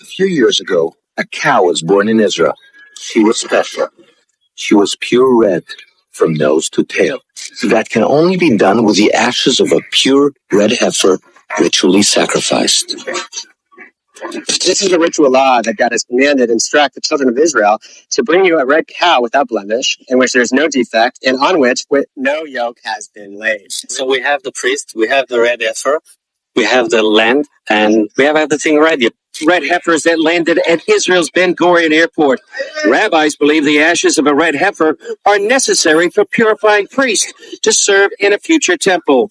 few years ago, a cow was born in Israel. She was special. She was pure red from nose to tail. That can only be done with the ashes of a pure red heifer ritually sacrificed. This is a ritual law that God has commanded and instruct the children of Israel to bring you a red cow without blemish, in which there is no defect, and on which no yoke has been laid. So we have the priest, we have the red heifer, we have the land, and we have everything ready. Red heifers that landed at Israel's Ben Gurion Airport. Rabbis believe the ashes of a red heifer are necessary for purifying priests to serve in a future temple.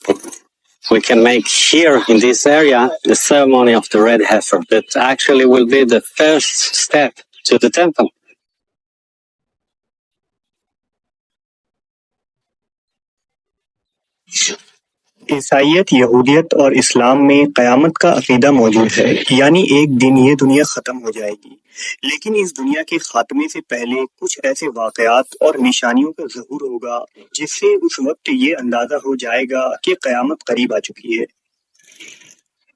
We can make here in this area the ceremony of the red heifer that actually will be the first step to the temple. عیسائیت، یہودیت اور اسلام میں قیامت کا عقیدہ موجود ہے، یعنی ایک دن یہ دنیا ختم ہو جائے گی، لیکن اس دنیا کے خاتمے سے پہلے کچھ ایسے واقعات اور نشانیوں کا ظہور ہوگا جس سے اس وقت یہ اندازہ ہو جائے گا کہ قیامت قریب آ چکی ہے۔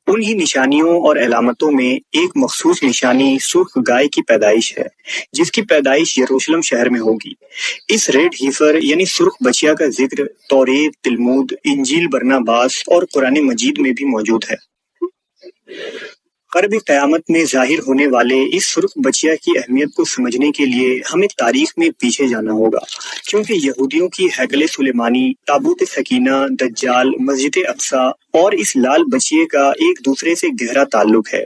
انہی نشانیوں اور علامتوں میں ایک مخصوص نشانی سرخ گائے کی پیدائش ہے، جس کی پیدائش یروشلم شہر میں ہوگی۔ اس ریڈ ہیفر یعنی سرخ بچیا کا ذکر توریت، تلمود، انجیل برناباس اور قرآن مجید میں بھی موجود ہے۔ قرب قیامت میں ظاہر ہونے والے اس سرخ بچیا کی اہمیت کو سمجھنے کے لیے ہمیں تاریخ میں پیچھے جانا ہوگا، کیونکہ یہودیوں کی ہیکل سلیمانی، تابوت سکینہ، دجال، مسجد اقصی اور اس لال بچیے کا ایک دوسرے سے گہرا تعلق ہے۔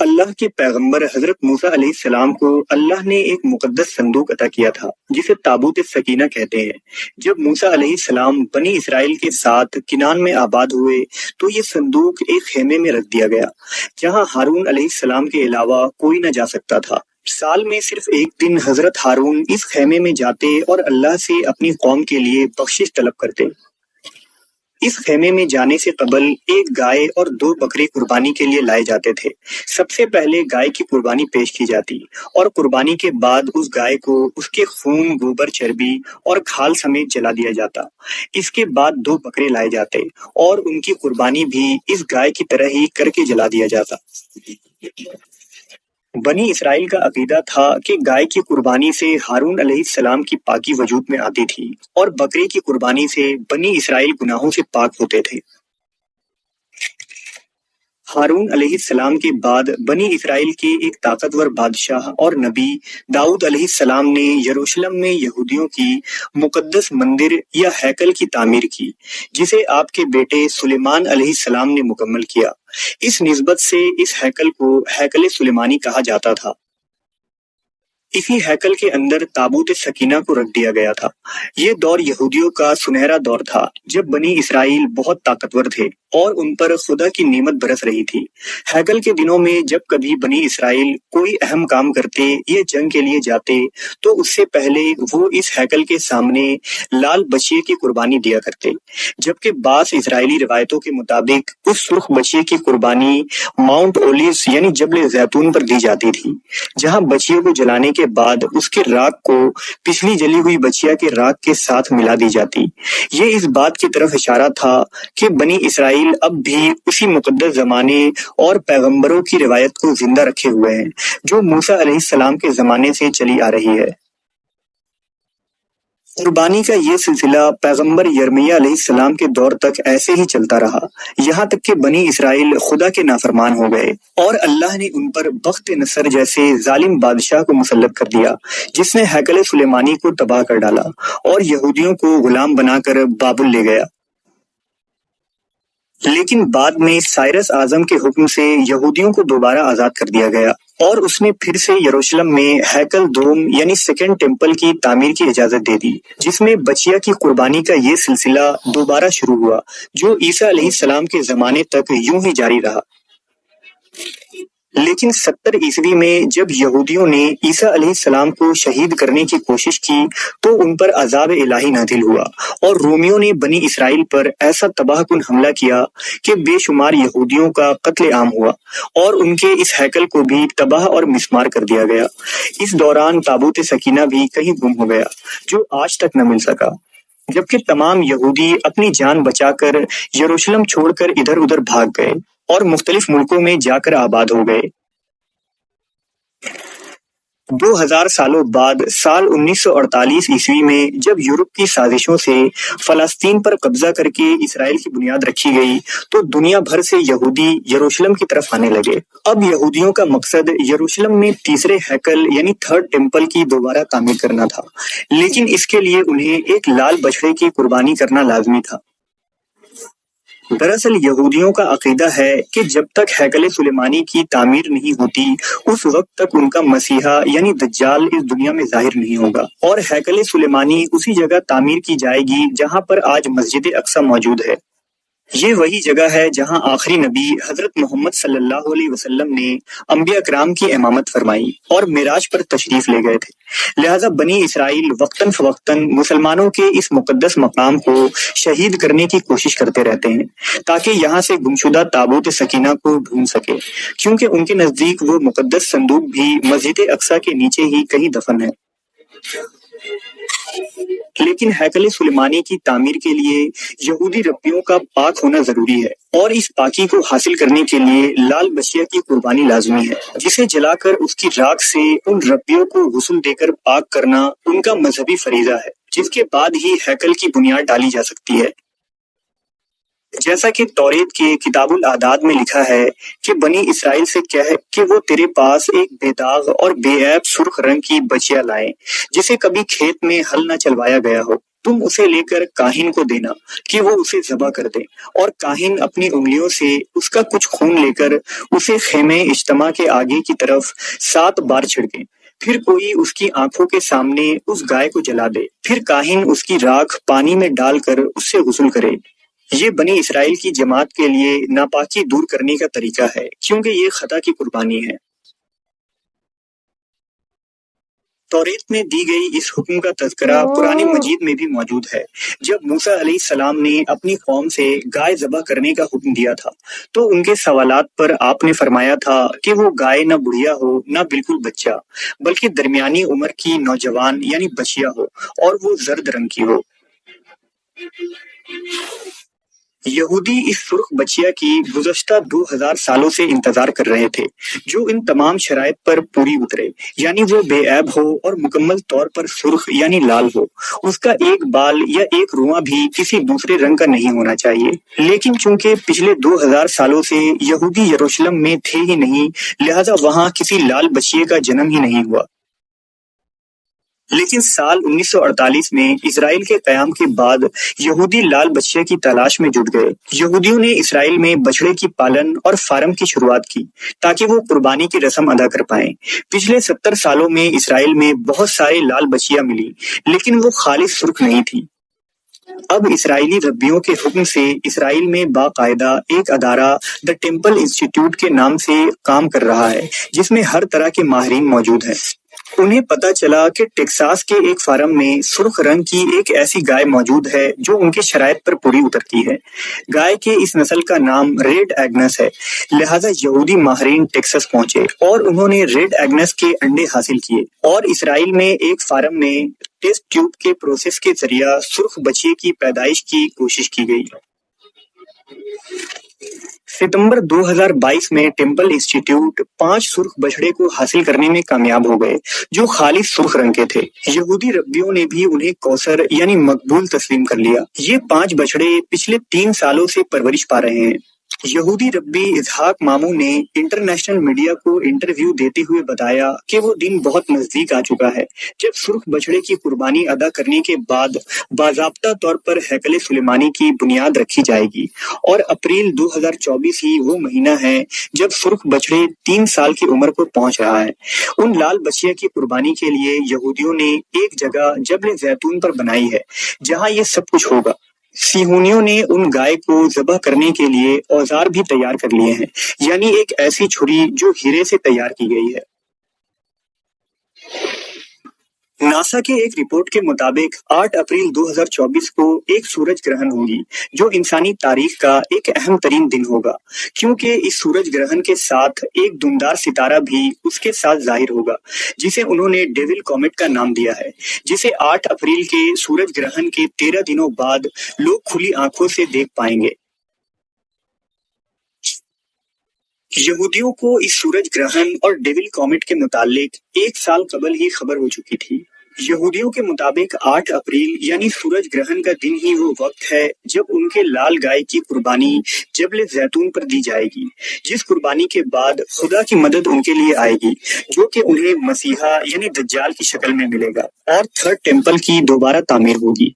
اللہ کے پیغمبر حضرت موسیٰ علیہ السلام کو اللہ نے ایک مقدس صندوق عطا کیا تھا جسے تابوت سکینہ کہتے ہیں۔ جب موسیٰ علیہ السلام بنی اسرائیل کے ساتھ کنعان میں آباد ہوئے تو یہ صندوق ایک خیمے میں رکھ دیا گیا جہاں ہارون علیہ السلام کے علاوہ کوئی نہ جا سکتا تھا۔ سال میں صرف ایک دن حضرت ہارون اس خیمے میں جاتے اور اللہ سے اپنی قوم کے لیے بخشش طلب کرتے۔ اس خیمے میں جانے سے قبل ایک گائے اور 2 بکرے قربانی کے لیے لائے جاتے تھے۔ سب سے پہلے گائے کی قربانی پیش کی جاتی اور قربانی کے بعد اس گائے کو اس کے خون، گوبر، چربی اور کھال سمیت جلا دیا جاتا۔ اس کے بعد 2 بکرے لائے جاتے اور ان کی قربانی بھی اس گائے کی طرح ہی کر کے جلا دیا جاتا۔ بنی اسرائیل کا عقیدہ تھا کہ گائے کی قربانی سے ہارون علیہ السلام کی پاکی وجود میں آتی تھی اور بکرے کی قربانی سے بنی اسرائیل گناہوں سے پاک ہوتے تھے۔ ہارون علیہ السلام کے بعد بنی اسرائیل کے ایک طاقتور بادشاہ اور نبی داؤد علیہ السلام نے یروشلم میں یہودیوں کی مقدس مندر یا ہیکل کی تعمیر کی، جسے آپ کے بیٹے سلیمان علیہ السلام نے مکمل کیا۔ اس نسبت سے اس ہیکل کو ہیکل سلیمانی کہا جاتا تھا۔ اسی ہیکل کے اندر تابوت سکینہ کو رکھ دیا گیا تھا۔ یہ دور یہودیوں کا سنہرا دور تھا جب بنی اسرائیل بہت طاقتور تھے اور ان پر خدا کی نعمت برس رہی تھی۔ ہیکل کے دنوں میں جب کبھی بنی اسرائیل کوئی اہم کام کرتے یا جنگ کے لیے جاتے تو اس سے پہلے وہ اس ہیکل کے سامنے لال بچیے کی قربانی دیا کرتے، جبکہ بعض اسرائیلی روایتوں کے مطابق اس سرخ بچیے کی قربانی ماؤنٹ اولیوس یعنی جبل زیتون پر دی جاتی تھی، جہاں بچیوں کو جلانے کے بعد اس کے راکھ کو پچھلی جلی ہوئی بچیا کے راکھ کے ساتھ ملا دی جاتی۔ یہ اس بات کی طرف اشارہ تھا کہ بنی اسرائیل اب بھی اسی مقدس زمانے اور پیغمبروں کی روایت کو زندہ رکھے ہوئے ہیں جو موسیٰ علیہ السلام کے زمانے سے چلی آ رہی ہے۔ قربانی کا یہ سلسلہ پیغمبر یرمیہ علیہ السلام کے دور تک ایسے ہی چلتا رہا، یہاں تک کہ بنی اسرائیل خدا کے نافرمان ہو گئے اور اللہ نے ان پر بخت نصر جیسے ظالم بادشاہ کو مسلط کر دیا جس نے ہیکل سلیمانی کو تباہ کر ڈالا اور یہودیوں کو غلام بنا کر بابل لے گیا۔ لیکن بعد میں سائرس اعظم کے حکم سے یہودیوں کو دوبارہ آزاد کر دیا گیا اور اس نے پھر سے یروشلم میں ہیکل دوم یعنی سیکنڈ ٹیمپل کی تعمیر کی اجازت دے دی، جس میں بچیا کی قربانی کا یہ سلسلہ دوبارہ شروع ہوا جو عیسیٰ علیہ السلام کے زمانے تک یوں ہی جاری رہا۔ لیکن 70 عیسوی میں جب یہودیوں نے عیسیٰ علیہ السلام کو شہید کرنے کی کوشش کی تو ان پر عذاب الہی نازل ہوا اور رومیوں نے بنی اسرائیل پر ایسا تباہ کن حملہ کیا کہ بے شمار یہودیوں کا قتل عام ہوا اور ان کے اس ہیکل کو بھی تباہ اور مسمار کر دیا گیا۔ اس دوران تابوت سکینہ بھی کہیں گم ہو گیا جو آج تک نہ مل سکا۔ जबकि तमाम यहूदी अपनी जान बचाकर यरूशलेम छोड़कर इधर उधर भाग गए और मुख्तलिफ मुल्कों में जाकर आबाद हो गए। 2000 सालों बाद साल 1948 ईस्वी में जब यूरोप की साजिशों से फलस्तीन पर कब्जा करके इसराइल की बुनियाद रखी गई तो दुनिया भर से यहूदी यरूशलेम की तरफ आने लगे। अब यहूदियों का मकसद यरूशलेम में तीसरे हैकल यानी थर्ड टेम्पल की दोबारा तामीर करना था, लेकिन इसके लिए उन्हें एक लाल बछड़े की कुर्बानी करना लाजमी था। दरअसल यहूदियों का अकीदा है कि जब तक हैकल सुलेमानी की तामीर नहीं होती उस वक्त तक उनका मसीहा यानी दज्जाल इस दुनिया में जाहिर नहीं होगा और हैकल सुलेमानी उसी जगह तामीर की जाएगी जहां पर आज मस्जिद अक्सा मौजूद है। ये वही जगह है जहां आखिरी नबी हजरत मोहम्मद सल्लल्लाहु अलैहि वसल्लम ने अंबिया कराम की इमामत फरमाई और मिराज पर तशरीफ ले गए थे। लिहाजा बनी इसराइल वक्तन फवक्तन मुसलमानों के इस मुकद्दस मकाम को शहीद करने की कोशिश करते रहते हैं ताकि यहाँ से गुमशुदा ताबूत सकीना को ढूंढ सके, क्योंकि उनके नजदीक वो मुकद्दस संदूक भी मस्जिद अक्सा के नीचे ही कहीं दफन है। लेकिन हैकल सुलेमानी की तामीर के लिए यहूदी रब्बियों का पाक होना जरूरी है और इस पाकी को हासिल करने के लिए लाल बछिया की कुर्बानी लाजमी है, जिसे जलाकर उसकी राख से उन रब्बियों को गुस्ल देकर पाक करना उनका मजहबी फरीजा है, जिसके बाद ही हैकल की बुनियाद डाली जा सकती है। जैसा कि तौरेत के किताबुल आदाद में लिखा है कि बनी इसराइल से कह कि वो तेरे पास एक बेदाग और बेऐब सुर्ख रंग की बछिया लाए जिसे कभी खेत में हल न चलवाया गया हो। तुम उसे लेकर काहिन को देना कि वो उसे ज़बह कर दे और काहिन अपनी उंगलियों से उसका कुछ खून लेकर उसे खेमे इज्तमा के आगे की तरफ 7 बार छिड़के। फिर कोई उसकी आंखों के सामने उस गाय को जला दे। फिर काहिन उसकी राख पानी में डालकर उससे गुस्ल करे। ये बनी इसराइल की जमात के लिए नापाकी दूर करने का तरीका है, क्योंकि ये खता की कुर्बानी है। तौरेत में दी गई इस हुक्म का तज़किरा कुरान मजीद में भी मौजूद है। जब मूसा अलैहिस्सलाम ने अपनी कौम से गाय ज़बह करने का हुक्म दिया था तो उनके सवालात पर आपने फरमाया था कि वो गाय न बुढ़िया हो न बिल्कुल बच्चा, बल्कि दरमियानी उम्र की नौजवान यानी बछिया हो और वो जर्द रंग की हो। यहूदी इस सुर्ख बछिया की गुज़श्ता 2000 सालों से इंतजार कर रहे थे जो इन तमाम शराइत पर पूरी उतरे, यानी वो बेऐब हो और मुकम्मल तौर पर सुर्ख यानी लाल हो। उसका एक बाल या एक रुआ भी किसी दूसरे रंग का नहीं होना चाहिए। लेकिन चूंकि पिछले 2000 सालों से यहूदी यरूशलेम में थे ही नहीं, लिहाजा वहां किसी लाल बछिए का जन्म ही नहीं हुआ। लेकिन साल 1948 में इजराइल के कयाम के बाद यहूदी लाल बछिया की तलाश में जुट गए। यहूदियों ने इसराइल में बछड़े की पालन और फार्म की शुरुआत की ताकि वो कुर्बानी की रस्म अदा कर पाएं। पिछले 70 सालों में इसराइल में बहुत सारे लाल बछिया मिली, लेकिन वो खालिस सुर्ख नहीं थी। अब इसराइली रब्बियों के हुक्म से इसराइल में बाकायदा एक अदारा द टेम्पल इंस्टीट्यूट के नाम से काम कर रहा है, जिसमें हर तरह के माहिरीन मौजूद हैं। उन्हें पता चला कि टेक्सास के एक फार्म में सुर्ख रंग की एक ऐसी गाय मौजूद है जो उनके शराइत पर पूरी उतरती है। गाय के इस नस्ल का नाम रेड एग्नस है। लिहाजा यहूदी माहिरीन टेक्सास पहुंचे और उन्होंने रेड एग्नस के अंडे हासिल किए और इसराइल में एक फार्म में टेस्ट ट्यूब के प्रोसेस के जरिए सुर्ख बछिए की पैदाइश की कोशिश की गई। सितंबर 2022 में टेम्पल इंस्टीट्यूट 5 सुर्ख बछड़े को हासिल करने में कामयाब हो गए जो खालिस सुर्ख रंग के थे। यहूदी रब्बियों ने भी उन्हें कौसर यानी मकबूल तस्लीम कर लिया। ये 5 बछड़े पिछले 3 सालों से परवरिश पा रहे हैं। यहूदी रब्बी इजहाक मामू ने इंटरनेशनल मीडिया को इंटरव्यू देते हुए बताया कि वो दिन बहुत नजदीक आ चुका है जब सुर्ख बछड़े की कुर्बानी अदा करने के बाद बाज़ाब्ता तौर पर हैकल सुलेमानी की बुनियाद रखी जाएगी और अप्रैल 2024 ही वो महीना है जब सुर्ख बछड़े 3 साल की उम्र को पहुंच रहा है। उन लाल बछिया की कुर्बानी के लिए यहूदियों ने एक जगह जबल जैतून पर बनाई है जहां ये सब कुछ होगा। सिहूनियों ने उन गाय को ज़बह करने के लिए औजार भी तैयार कर लिए हैं, यानी एक ऐसी छुरी जो हीरे से तैयार की गई है। नासा के एक रिपोर्ट के मुताबिक 8 अप्रैल 2024 को एक सूरज ग्रहण होगी जो इंसानी तारीख का एक अहम तरीन दिन होगा, क्योंकि इस सूरज ग्रहण के साथ एक धुंधार सितारा भी उसके साथ जाहिर होगा, जिसे उन्होंने डेविल कॉमेट का नाम दिया है, जिसे 8 अप्रैल के सूरज ग्रहण के 13 दिनों बाद लोग खुली आंखों से देख पाएंगे। यहूदियों को इस सूरज ग्रहण और डेविल कॉमेट के मुतालिक 1 साल कबल ही खबर हो चुकी थी। यहूदियों के मुताबिक 8 अप्रैल यानी सूरज ग्रहण का दिन ही वो वक्त है जब उनके लाल गाय की कुर्बानी जबल जैतून पर दी जाएगी, जिस कुर्बानी के बाद खुदा की मदद उनके लिए आएगी, जो कि उन्हें मसीहा यानी दज्जाल की शक्ल में मिलेगा और थर्ड टेम्पल की दोबारा तामीर होगी।